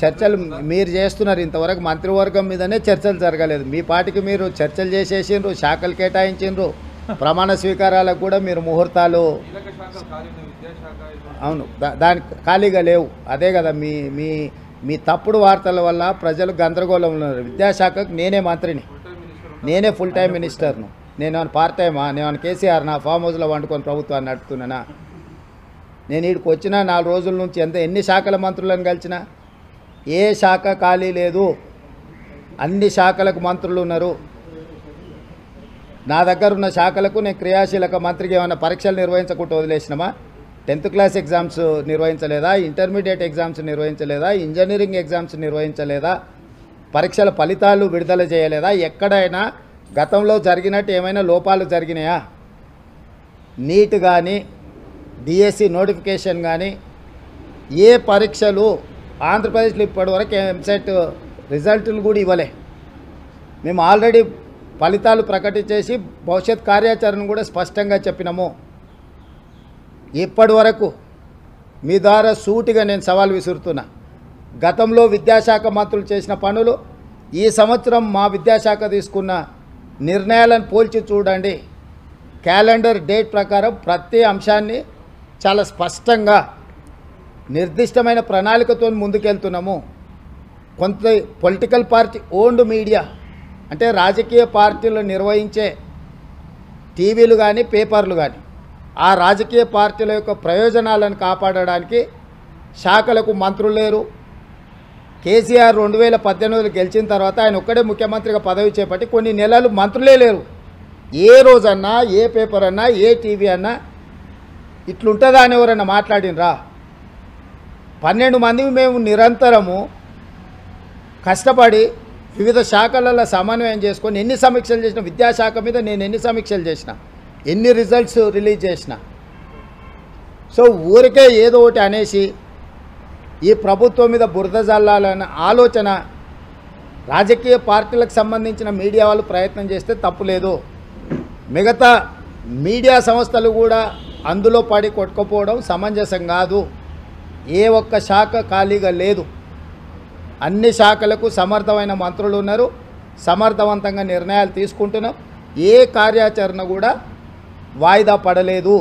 చర్చలు మీరు చేస్తున్నారు. ఇంతవరకు మంత్రివర్గం మీదనే చర్చలు జరగలేదు. మీ పార్టీకి మీరు చర్చలు చేసేసిండ్రు, శాఖలు కేటాయించిండ్రు, ప్రమాణ స్వీకారాలకు కూడా మీరు ముహూర్తాలు. అవును, దానికి ఖాళీగా లేవు. అదే కదా మీ మీ మీ తప్పుడు వార్తల వల్ల ప్రజలు గందరగోళంలో ఉన్నారు. విద్యాశాఖకు నేనే మంత్రిని, నేనే ఫుల్ టైం మినిస్టర్ను. నేను పార్ట్ టైమా? నేను కేసీఆర్ నా ఫామ్ హౌస్లో వండుకొని ప్రభుత్వాన్ని నడుపుతున్నానా? నేను వీడికి వచ్చిన 4 రోజుల నుంచి ఎన్ని శాఖల మంత్రులను కలిసినా ఏ శాఖ ఖాళీ లేదు. అన్ని శాఖలకు మంత్రులు ఉన్నారు. నా దగ్గర ఉన్న శాఖలకు నేను క్రియాశీలక మంత్రికి ఏమైనా పరీక్షలు నిర్వహించకుండా వదిలేసినామా? 10th క్లాస్ ఎగ్జామ్స్ నిర్వహించలేదా? ఇంటర్మీడియట్ ఎగ్జామ్స్ నిర్వహించలేదా? ఇంజనీరింగ్ ఎగ్జామ్స్ నిర్వహించలేదా? పరీక్షల ఫలితాలు విడుదల చేయలేదా? ఎక్కడైనా గతంలో జరిగినట్టు ఏమైనా లోపాలు జరిగినాయా? నీట్ కానీ, డిఎస్సి నోటిఫికేషన్ కానీ, ఏ పరీక్షలు ఆంధ్రప్రదేశ్లో ఇప్పటివరకు ఎంసెట్ రిజల్టులు కూడా ఇవ్వలే. మేము ఆల్రెడీ ఫలితాలు ప్రకటించేసి భవిష్యత్ కార్యాచరణ కూడా స్పష్టంగా చెప్పినాము. ఇప్పటి వరకు మీ ద్వారా సూటిగా నేను సవాల్ విసురుతున్నా. గతంలో విద్యాశాఖ మంత్రులు చేసిన పనులు, ఈ సంవత్సరం మా విద్యాశాఖ తీసుకున్న నిర్ణయాలను పోల్చి చూడండి. క్యాలెండర్ డేట్ ప్రకారం ప్రతి అంశాన్ని చాలా స్పష్టంగా నిర్దిష్టమైన ప్రణాళికతో ముందుకెళ్తున్నాము. కొంత పొలిటికల్ పార్టీ ఓన్డ్ మీడియా అంటే రాజకీయ పార్టీలు నిర్వహించే టీవీలు కానీ, పేపర్లు కానీ, ఆ రాజకీయ పార్టీల యొక్క ప్రయోజనాలను కాపాడడానికి శాఖలకు మంత్రులు లేరు. కేసీఆర్ 2018 గెలిచిన తర్వాత ఆయన ఒక్కడే ముఖ్యమంత్రిగా పదవి చేపట్టి కొన్ని నెలలు మంత్రులే లేరు. ఏ రోజన్నా, ఏ పేపర్ అన్నా, ఏ టీవీ అన్నా ఇట్లుంటుందా అని ఎవరన్నా మాట్లాడినరా? 12 మంది మేము నిరంతరము కష్టపడి వివిధ శాఖలలో సమన్వయం చేసుకొని ఎన్ని సమీక్షలు చేసిన, విద్యాశాఖ మీద నేను ఎన్ని సమీక్షలు చేసిన, ఎన్ని రిజల్ట్స్ రిలీజ్ చేసిన. సో ఊరికే ఏదో ఒకటి అనేసి ఈ ప్రభుత్వం మీద బురద జల్లాలన్న ఆలోచన రాజకీయ పార్టీలకు సంబంధించిన మీడియా వాళ్ళు ప్రయత్నం చేస్తే తప్పులేదు. మిగతా మీడియా సంస్థలు కూడా అందులో పడి కొట్టుకుపోవడం సమంజసం కాదు. ఏ ఒక్క శాఖ ఖాళీగా లేదు. అన్ని శాఖలకు సమర్థమైన మంత్రులు ఉన్నారు. సమర్థవంతంగా నిర్ణయాలు తీసుకుంటున్నాం. ఏ కార్యాచరణ కూడా వాయిదా పడలేదు.